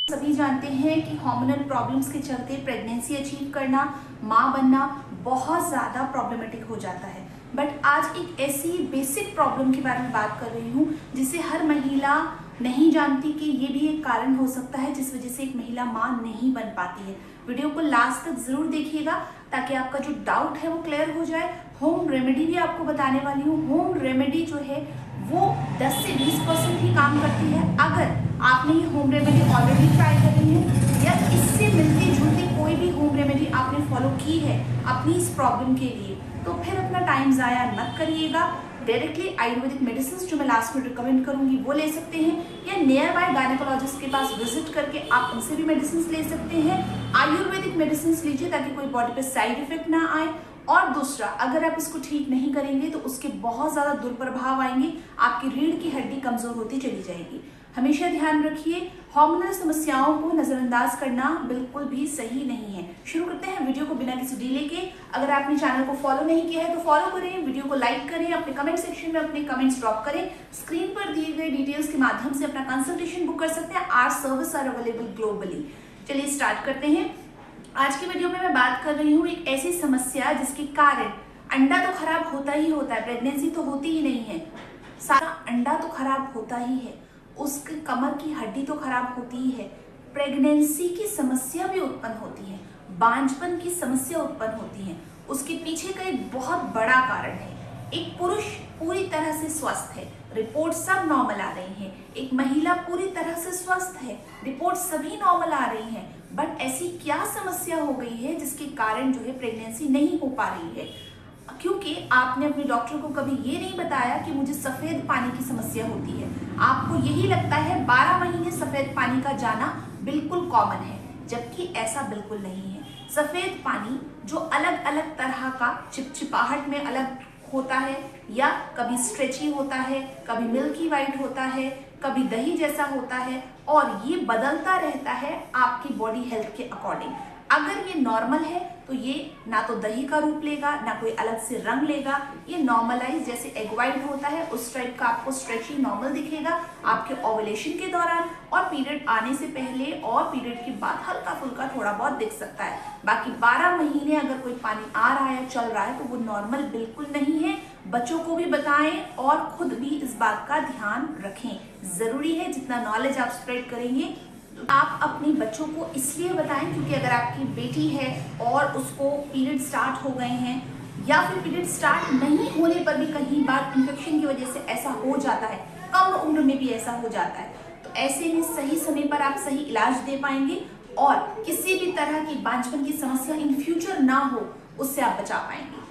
सभी जानते हैं कि हार्मोनल प्रॉब्लम्स के चलते प्रेगनेंसी अचीव करना, माँ बनना बहुत ज़्यादा प्रॉब्लमेटिक हो जाता है। बट आज एक ऐसी बेसिक प्रॉब्लम के बारे में बात कर रही हूँ जिसे हर महिला नहीं जानती कि ये भी एक कारण हो सकता है जिस वजह से एक महिला माँ नहीं बन पाती है। वीडियो को लास्ट तक ज़रूर देखिएगा ताकि आपका जो डाउट है वो क्लियर हो जाए। होम रेमेडी भी आपको बताने वाली हूँ। होम रेमेडी जो है वो 10 से 20% ही काम करती है। अगर आपने ये होम रेमेडी ऑलरेडी ट्राई कर रही है या इससे मिलती जुलती कोई भी होम रेमेडी आपने फॉलो की है अपनी इस प्रॉब्लम के लिए, तो फिर अपना टाइम ज़ाया मत करिएगा। डायरेक्टली आयुर्वेदिक मेडिसिन जो मैं लास्ट में रिकमेंड करूंगी वो ले सकते हैं, या नियर बाय गायनेकोलॉजिस्ट के पास विजिट करके आप उनसे भी मेडिसिन ले सकते हैं। आयुर्वेदिक मेडिसिन लीजिए ताकि कोई बॉडी पे साइड इफेक्ट ना आए। और दूसरा, अगर आप इसको ठीक नहीं करेंगे तो उसके बहुत ज़्यादा दुष्प्रभाव आएंगे, आपकी रीढ़ की हड्डी कमज़ोर होती चली जाएगी। हमेशा ध्यान रखिए, हार्मोनल समस्याओं को नज़रअंदाज करना बिल्कुल भी सही नहीं है। शुरू करते हैं वीडियो को बिना किसी डिले के। अगर आपने चैनल को फॉलो नहीं किया है तो फॉलो करें, वीडियो को लाइक करें, अपने कमेंट सेक्शन में अपने कमेंट्स ड्रॉप करें। स्क्रीन पर दिए गए डिटेल्स के माध्यम से अपना कंसल्टेशन बुक कर सकते हैं। Our service are available globally. चलिए स्टार्ट करते हैं। आज की वीडियो में मैं बात कर रही हूँ एक ऐसी समस्या जिसके कारण अंडा तो खराब होता ही होता है, प्रेगनेंसी तो होती ही नहीं है, सारा अंडा तो खराब होता ही है, उसके कमर की हड्डी तो खराब होती ही है, प्रेगनेंसी की समस्या भी उत्पन्न होती है, बांझपन की समस्या उत्पन्न होती है। उसके पीछे का एक बहुत बड़ा कारण है। एक पुरुष पूरी तरह से स्वस्थ है, रिपोर्ट सब नॉर्मल आ रही हैं। एक महिला पूरी तरह से स्वस्थ है, रिपोर्ट सभी नॉर्मल आ रही हैं। बट ऐसी क्या समस्या हो गई है जिसके कारण जो है प्रेगनेंसी नहीं हो पा रही है? क्योंकि आपने अपने डॉक्टर को कभी ये नहीं बताया कि मुझे सफेद पानी की समस्या होती है। आपको यही लगता है 12 महीने सफेद पानी का जाना बिल्कुल कॉमन है, जबकि ऐसा बिल्कुल नहीं है। सफेद पानी जो अलग अलग तरह का चिपचिपाहट में अलग होता है, या कभी स्ट्रेची होता है, कभी मिल्की वाइट होता है, कभी दही जैसा होता है, और ये बदलता रहता है आपकी बॉडी हेल्थ के अकॉर्डिंग। अगर ये नॉर्मल है तो ये ना तो दही का रूप लेगा, ना कोई अलग से रंग लेगा। ये नॉर्मलाइज जैसे एग वाइट होता है उस टाइप का आपको स्ट्रेची नॉर्मल दिखेगा आपके ओवुलेशन के दौरान, और पीरियड आने से पहले और पीरियड के बाद हल्का फुल्का थोड़ा बहुत दिख सकता है। बाकी 12 महीने अगर कोई पानी आ रहा है, चल रहा है, तो वो नॉर्मल बिल्कुल नहीं है। बच्चों को भी बताएं और खुद भी इस बात का ध्यान रखें। जरूरी है जितना नॉलेज आप स्प्रेड करेंगे आप अपने बच्चों को इसलिए बताएं क्योंकि अगर आपकी बेटी है और उसको पीरियड स्टार्ट हो गए हैं, या फिर पीरियड स्टार्ट नहीं होने पर भी कहीं बार इन्फेक्शन की वजह से ऐसा हो जाता है, कम उम्र में भी ऐसा हो जाता है, तो ऐसे में सही समय पर आप सही इलाज दे पाएंगे और किसी भी तरह की बांझपन की समस्या इन फ्यूचर ना हो, उससे आप बचा पाएंगे।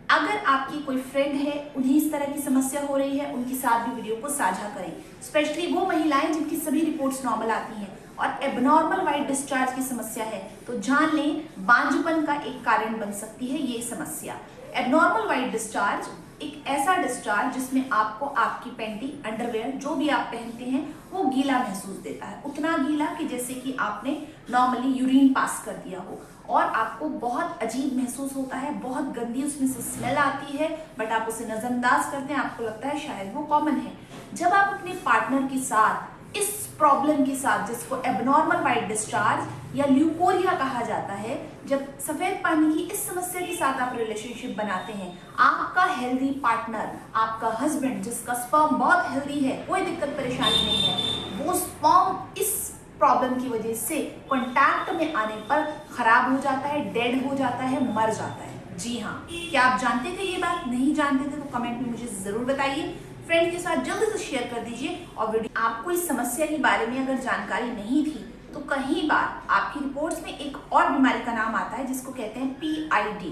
अगर आपकी कोई फ्रेंड है, उन्हें इस तरह की समस्या हो रही है, उनके साथ भी वीडियो को साझा करें। स्पेशली वो महिलाएं जिनकी सभी रिपोर्ट्स नॉर्मल आती हैं और एबनॉर्मल वाइट डिस्चार्ज की समस्या है, तो जान लें बांझपन का एक कारण बन सकती है ये समस्या। एबनॉर्मल वाइट डिस्चार्ज एक ऐसा डिस्चार्ज जिसमें आपको आपकी पैंटी, अंडरवेयर जो भी आप पहनते हैं वो गीला महसूस देता है, उतना गीला कि जैसे कि आपने नॉर्मली यूरिन पास कर दिया हो, और आपको बहुत अजीब महसूस होता है, बहुत गंदी उसमें से स्मेल आती है, बट आप उसे नजरअंदाज करते हैं, आपको लगता है शायद वो कॉमन है। जब आप अपने पार्टनर के साथ इस प्रॉब्लम के साथ, जिसको एबनॉर्मल वाइट डिस्चार्ज या ल्यूकोरिया कहा जाता है, जब सफेद पानी की इस समस्या के साथ आप रिलेशनशिप बनाते हैं, आपका हेल्दी पार्टनर, आपका हस्बैंड जिसका स्पर्म बहुत हेल्दी है, कोई दिक्कत परेशानी नहीं है, वो स्पर्म इस प्रॉब्लम की वजह से कांटेक्ट में आने पर खराब हो जाता है, डेड हो जाता है, मर जाता है। जी हाँ, क्या आप जानते थे ये बात? नहीं जानते थे तो कमेंट में मुझे जरूर बताइए। फ्रेंड के साथ जल्दी से शेयर कर दीजिए। और वीडियो आपको इस समस्या के बारे में अगर जानकारी नहीं थी तो कई बार आपकी रिपोर्ट्स में एक और बीमारी का नाम आता है जिसको कहते हैं PID,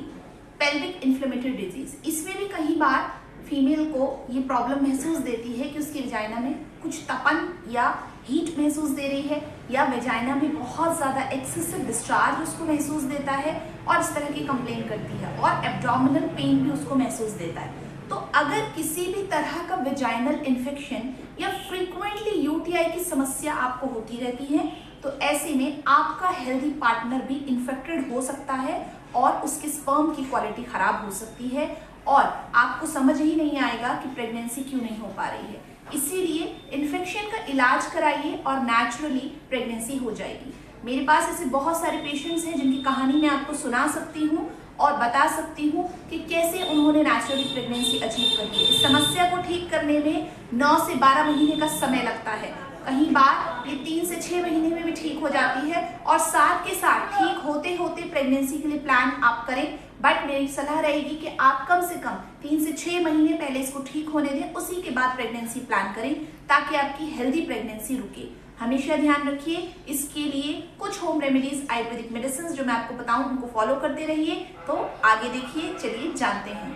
पेल्विक इन्फ्लेमेटरी डिजीज। इसमें भी कई बार फीमेल को ये प्रॉब्लम महसूस देती है कि उसकी वेजाइना में कुछ तपन या हीट महसूस दे रही है, या वेजाइना में बहुत ज़्यादा एक्सेसिव डिस्चार्ज उसको महसूस देता है और इस तरह की कंप्लेन करती है, और एब्डोमिनल पेन भी उसको महसूस देता है। तो अगर किसी भी तरह का वेजाइनल इन्फेक्शन या फ्रीक्वेंटली UTI की समस्या आपको होती रहती है, तो ऐसे में आपका हेल्दी पार्टनर भी इन्फेक्टेड हो सकता है और उसके स्पर्म की क्वालिटी खराब हो सकती है, और आपको समझ ही नहीं आएगा कि प्रेगनेंसी क्यों नहीं हो पा रही है। इसीलिए इन्फेक्शन इन्फेक्शन का इलाज कराइए और नेचुरली प्रेगनेंसी हो जाएगी। मेरे पास ऐसे बहुत सारे पेशेंट्स हैं जिनकी कहानी मैं आपको सुना सकती हूँ और बता सकती हूँ कि कैसे उन्होंने नेचुरली प्रेगनेंसी अचीव करी है। इस समस्या को ठीक करने में 9 से 12 महीने का समय लगता है, कहीं बार ये 3 से 6 महीने में भी ठीक हो जाती है, और साथ के साथ ठीक होते होते प्रेगनेंसी के लिए प्लान आप करें। बट मेरी सलाह रहेगी कि आप कम से कम 3 से 6 महीने पहले इसको ठीक होने दें, उसी के बाद प्रेगनेंसी प्लान करें ताकि आपकी हेल्दी प्रेगनेंसी रुके। हमेशा ध्यान रखिए, इसके लिए कुछ होम रेमेडीज, आयुर्वेदिक मेडिसिन जो मैं आपको बताऊं उनको फॉलो करते रहिए। तो आगे देखिए, चलिए जानते हैं।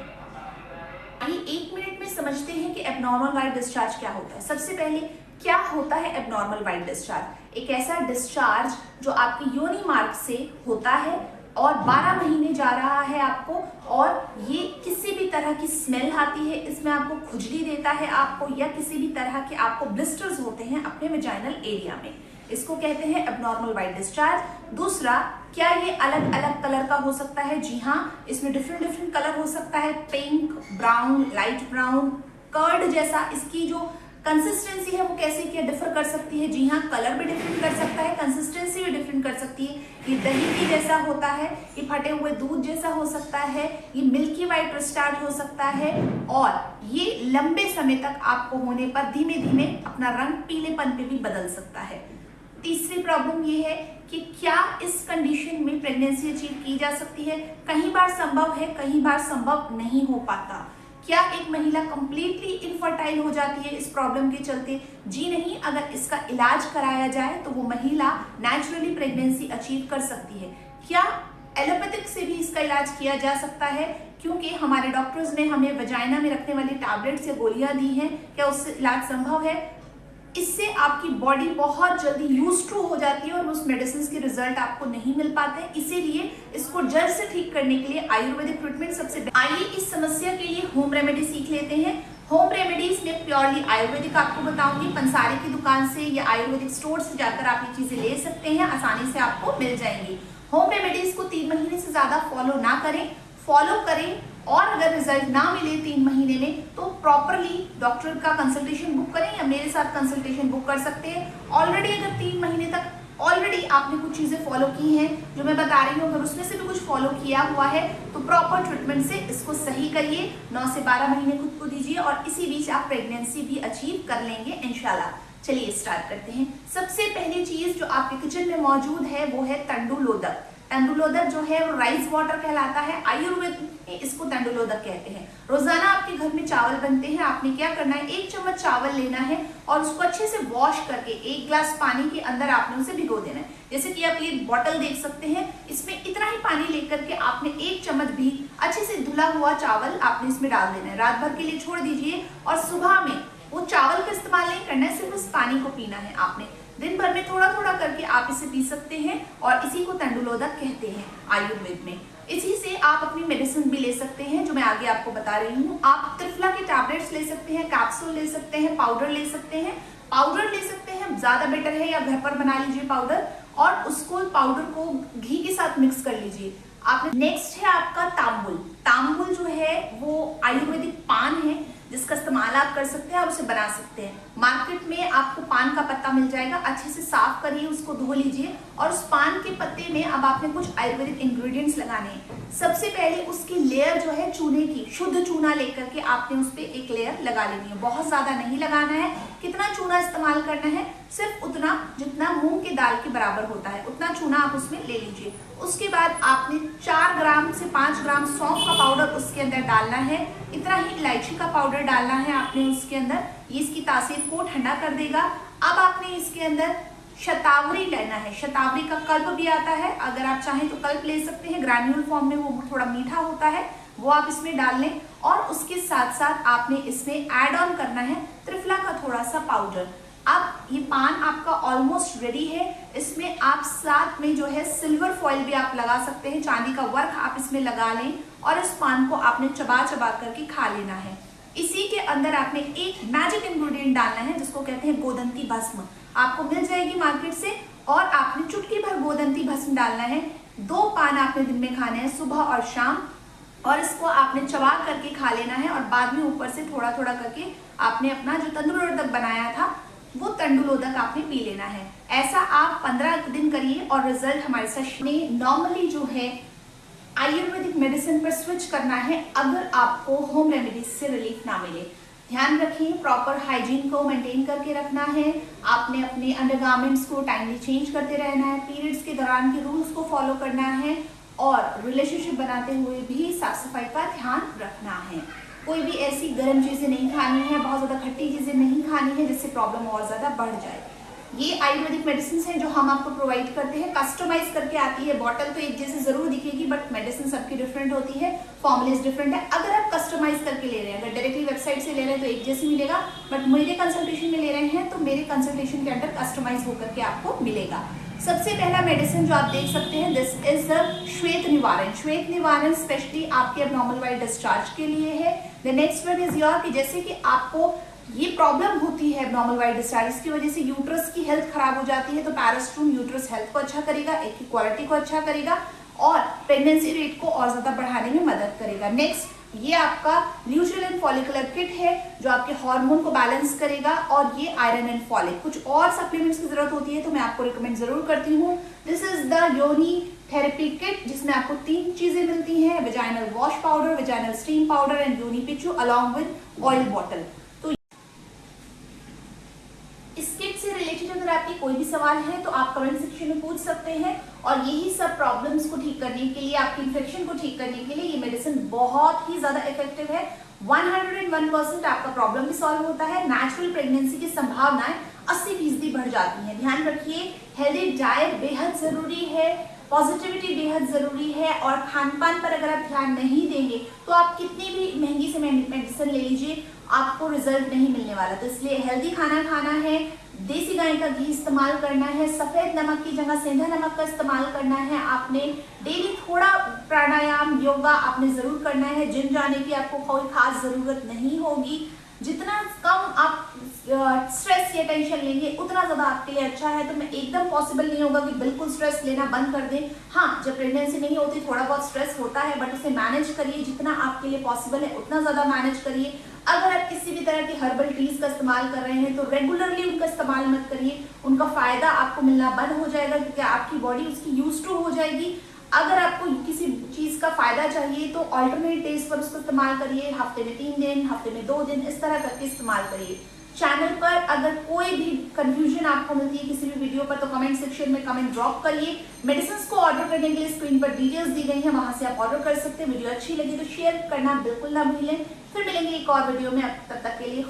आइए 1 मिनट में समझते हैं कि एबनॉर्मल वाइट डिस्चार्ज क्या होता है। सबसे पहले क्या होता है एबनॉर्मल वाइट डिस्चार्ज? एक ऐसा डिस्चार्ज जो आपकी योनि मार्ग से होता है और 12 महीने जा रहा है आपको, और ये किसी भी तरह की स्मेल आती है, इसमें आपको खुजली देता है आपको, या किसी भी तरह के आपको ब्लिस्टर्स होते हैं अपने वेजाइनल एरिया में, इसको कहते हैं एबनॉर्मल वाइट डिस्चार्ज। दूसरा, क्या ये अलग अलग कलर का हो सकता है? जी हाँ, इसमें डिफरेंट कलर हो सकता है, pink, brown, light brown, curd जैसा। इसकी जो कंसिस्टेंसी है वो कैसे क्या डिफर कर सकती है? जी हाँ, कलर भी डिफरेंट कर सकता है, कंसिस्टेंसी भी डिफरेंट कर सकती है। ये दही की जैसा होता है, ये फटे हुए दूध जैसा हो सकता है, ये मिल्की वाइट डिस्चार्ज हो सकता है, और ये लंबे समय तक आपको होने पर धीमे धीमे अपना रंग पीलेपन पे भी बदल सकता है। तीसरी प्रॉब्लम ये है कि क्या इस कंडीशन में प्रेगनेंसी अचीव की जा सकती है? कई बार संभव है, कई बार संभव नहीं हो पाता। क्या एक महिला कंप्लीटली इनफर्टाइल हो जाती है इस प्रॉब्लम के चलते? जी नहीं, अगर इसका इलाज कराया जाए तो वो महिला नेचुरली प्रेगनेंसी अचीव कर सकती है। क्या एलोपैथिक से भी इसका इलाज किया जा सकता है? क्योंकि हमारे डॉक्टर्स ने हमें वजाइना में रखने वाली टैबलेट्स या गोलियां दी हैं, क्या उससे इलाज संभव है? इससे आपकी बॉडी बहुत जल्दी यूज टू हो जाती है और उस मेडिसिन के रिजल्ट आपको नहीं मिल पाते, इसीलिए इसको जड़ से ठीक करने के लिए आयुर्वेदिक ट्रीटमेंट सबसे। आइए इस समस्या के लिए होम रेमेडी सीख लेते हैं। होम रेमेडीज में प्योरली आयुर्वेदिक आपको बताऊंगी। पंसारी की दुकान से या आयुर्वेदिक स्टोर से जाकर आप ये चीजें ले सकते हैं, आसानी से आपको मिल जाएंगी। होम रेमेडीज को 3 महीने से ज्यादा फॉलो ना करें, फॉलो करें और अगर रिजल्ट ना मिले 3 महीने में तो प्रॉपरली डॉक्टर का कंसल्टेशन बुक करें या मेरे साथ कंसल्टेशन बुक कर सकते हैं। ऑलरेडी अगर 3 महीने तक ऑलरेडी आपने कुछ चीजें फॉलो की हैं जो मैं बता रही हूँ, अगर उसमें से भी कुछ फॉलो किया हुआ है तो प्रॉपर ट्रीटमेंट से इसको सही करिए। 9 से 12 महीने खुद को दीजिए और इसी बीच आप प्रेगनेंसी भी अचीव कर लेंगे इंशाल्लाह। चलिए स्टार्ट करते हैं। सबसे पहली चीज जो आपके किचन में मौजूद है वो है तंडुलोदक। तंडुलोदक जो है वो राइस वाटर कहलाता है, आयुर्वेद में इसको तंडुलोदक कहते हैं। रोजाना आपके घर में चावल बनते हैं, आपने क्या करना है, 1 चम्मच चावल लेना है और उसको अच्छे से वॉश करके 1 ग्लास पानी के अंदर आपने उसे भिगो देना है। जैसे कि आप ये बॉटल देख सकते हैं, इसमें इतना ही पानी लेकर के आपने 1 चम्मच भी अच्छे से धुला हुआ चावल आपने इसमें डाल देना है। रात भर के लिए छोड़ दीजिए और सुबह में वो चावल का इस्तेमाल नहीं करना है, सिर्फ उस पानी को पीना है आपने। दिन भर में थोड़ा थोड़ा करके आप इसे पी सकते हैं और इसी को तंडुलोदक कहते हैं आयुर्वेद में। इसी से आप अपनी मेडिसिन भी ले सकते हैं जो मैं आगे आपको बता रही हूँ। आप त्रिफला के टैबलेट्स ले सकते हैं, कैप्सूल ले सकते हैं, पाउडर ले सकते हैं। पाउडर ले सकते हैं, ज्यादा बेटर है, या घर पर बना लीजिए पाउडर और उसको पाउडर को घी के साथ मिक्स कर लीजिए। आपने नेक्स्ट है आपका तांबुल। तांबुल जो है वो आयुर्वेदिक पान है जिसका इस्तेमाल आप कर सकते हैं, आप उसे बना सकते हैं। मार्केट में आपको पान का पत्ता मिल जाएगा, अच्छे से साफ करिए, उसको धो लीजिए और उस पान के पत्ते में अब आपने कुछ आयुर्वेदिक इंग्रेडिएंट्स लगाने हैं। सबसे पहले उसकी लेयर जो है चूने की, शुद्ध चूना लेकर के आपने उस पर एक लेयर लगा लेनी है। बहुत ज्यादा नहीं लगाना है। कितना चूना इस्तेमाल करना है? सिर्फ उतना जितना मूंग की दाल के बराबर होता है, उतना चूना आप उसमें ले लीजिए। उसके बाद आपने 4 ग्राम से 5 ग्राम सौंफ का पाउडर उसके अंदर डालना है। इतना ही इलायची का पाउडर डालना है आपने उसके अंदर, ये इसकी तासीर को ठंडा कर देगा। अब आपने इसके अंदर शतावरी लेना है। शतावरी का कल्प भी आता है, अगर आप चाहें तो कल्प ले सकते हैं, ग्रैन्यूल फॉर्म में वो थोड़ा मीठा होता है, वो आप इसमें डाल लें। और उसके साथ साथ आपने इसमें ऐड ऑन करना है त्रिफला का थोड़ा सा पाउडर। अब ये पान आपका ऑलमोस्ट रेडी है। इसमें आप साथ में जो है सिल्वर फॉइल भी आप लगा सकते हैं, चांदी का वर्क आप इसमें लगा लें और इस पान को आपने चबा चबा करके खा लेना है। इसी के अंदर आपने एक मैजिक इंग्रेडिएंट डालना है जिसको कहते हैं गोदंती भस्म। आपको मिल जाएगी मार्केट से और आपने चुटकी भर गोदंती भस्म डालना है। 2 पान आपने दिन में खाने हैं, सुबह और शाम, और इसको आपने चबा करके खा लेना है और बाद में ऊपर से थोड़ा थोड़ा करके आपने अपना जो तंदुरुस्त बनाया था वो तंडुलोदक आपने पी लेना है। ऐसा आप 15 दिन करिए और रिजल्ट हमारे साथ। नॉर्मली जो है आयुर्वेदिक मेडिसिन पर स्विच करना है अगर आपको होम रेमेडीज से रिलीफ ना मिले। ध्यान रखिए, प्रॉपर हाइजीन को मेंटेन करके रखना है। आपने अपने अंडरगारमेंट्स को टाइमली चेंज करते रहना है, पीरियड्स के दौरान के रूल्स को फॉलो करना है और रिलेशनशिप बनाते हुए भी साफ सफाई का ध्यान रखना है। कोई भी ऐसी गर्म चीजें नहीं खानी है, बहुत ज्यादा खट्टी चीजें नहीं खानी है जिससे प्रॉब्लम और ज्यादा बढ़ जाए। ये आयुर्वेदिक मेडिसिन हैं जो हम आपको प्रोवाइड करते हैं, कस्टमाइज करके आती है। बॉटल तो एक जैसे जरूर दिखेगी बट मेडिसिन सबकी डिफरेंट होती है, फॉर्मुलेज डिफरेंट है। अगर आप कस्टमाइज करके ले रहे हैं, अगर डायरेक्टली वेबसाइट से ले रहे हैं तो एक जैसे मिलेगा, बट मेरे कंसल्टेशन में ले रहे हैं तो मेरे कंसल्टेशन के अंदर कस्टमाइज होकर के आपको मिलेगा। सबसे पहला मेडिसिन जो आप देख सकते हैं, दिस इज द श्वेत निवारण। श्वेत निवारण स्पेशली आपके एब्नॉर्मल वाइट डिस्चार्ज के लिए है। The next one is your, कि जैसे कि आपको ये प्रॉब्लम होती है एब्नॉर्मल वाइट डिस्चार्ज की वजह से यूट्रस की हेल्थ खराब हो जाती है, तो पैरास्ट्रूम यूट्रस हेल्थ को अच्छा करेगा, एग की क्वालिटी को अच्छा करेगा और प्रेगनेंसी रेट को और ज्यादा बढ़ाने में मदद करेगा। नेक्स्ट, ये आपका ल्यूट्रिल एंड फॉलिकुलर किट है जो आपके हार्मोन को बैलेंस करेगा और ये आयरन एंड फॉलिक। कुछ और सप्लीमेंट्स की जरूरत होती है तो मैं आपको रिकमेंड जरूर करती हूँ। दिस इज द योनी थेरेपी किट जिसमें आपको 3 चीजें मिलती हैं, vaginal wash powder, vaginal steam powder and योनी पिचू अलॉन्ग विद ऑयल बॉटल। इस किट से रिलेटेड अगर आपके कोई भी सवाल है तो आप कमेंट सेक्शन में पूछ सकते हैं और यही सब प्रॉब्लम्स को ठीक करने के लिए, आपकी इन्फेक्शन को ठीक करने के लिए ये मेडिसिन बहुत ही ज्यादा इफेक्टिव है। 101% आपका प्रॉब्लम भी सॉल्व होता है। नेचुरल प्रेगनेंसी की संभावनाएं 80% बढ़ जाती हैं। ध्यान रखिए, हेल्दी डाइट बेहद जरूरी है, पॉजिटिविटी बेहद जरूरी है और खान पान पर अगर आप ध्यान नहीं देंगे तो आप कितनी भी महंगी से मेडिसिन ले लीजिए, आपको रिजल्ट नहीं मिलने वाला। तो इसलिए हेल्दी खाना खाना है, देसी गाय का घी इस्तेमाल करना है, सफेद नमक की जगह सेंधा नमक का इस्तेमाल करना है। आपने डेली थोड़ा प्राणायाम योगा आपने जरूर करना है। जिम जाने की आपको कोई खास जरूरत नहीं होगी। जितना कम आप स्ट्रेस या टेंशन लेंगे उतना ज्यादा आपके लिए अच्छा है। तो मैं एकदम पॉसिबल नहीं होगा कि बिल्कुल स्ट्रेस लेना बंद कर दें। हाँ, जब प्रेगनेंसी नहीं होती थोड़ा बहुत स्ट्रेस होता है बट उसे मैनेज करिए, जितना आपके लिए पॉसिबल है उतना ज्यादा मैनेज करिए। अगर आप किसी भी तरह की हर्बल टीज का इस्तेमाल कर रहे हैं तो रेगुलरली उनका इस्तेमाल मत करिए, उनका फायदा आपको मिलना बंद हो जाएगा क्योंकि आपकी बॉडी उसकी यूज टू हो जाएगी। अगर आपको किसी चीज का फायदा चाहिए तो ऑल्टरनेट डेज पर उसको इस्तेमाल करिए, हफ्ते में 3 दिन, हफ्ते में 2 दिन, इस तरह करके इस्तेमाल करिए। चैनल पर अगर कोई भी कंफ्यूजन आपको मिलती है किसी भी वीडियो पर तो कमेंट सेक्शन में कमेंट ड्रॉप करिए। मेडिसिन को ऑर्डर करने के लिए स्क्रीन पर डिटेल्स दी गई है, वहां से आप ऑर्डर कर सकते हैं। वीडियो अच्छी लगी तो शेयर करना बिल्कुल ना भूलें। फिर मिलेंगे एक और वीडियो में, तब तक के लिए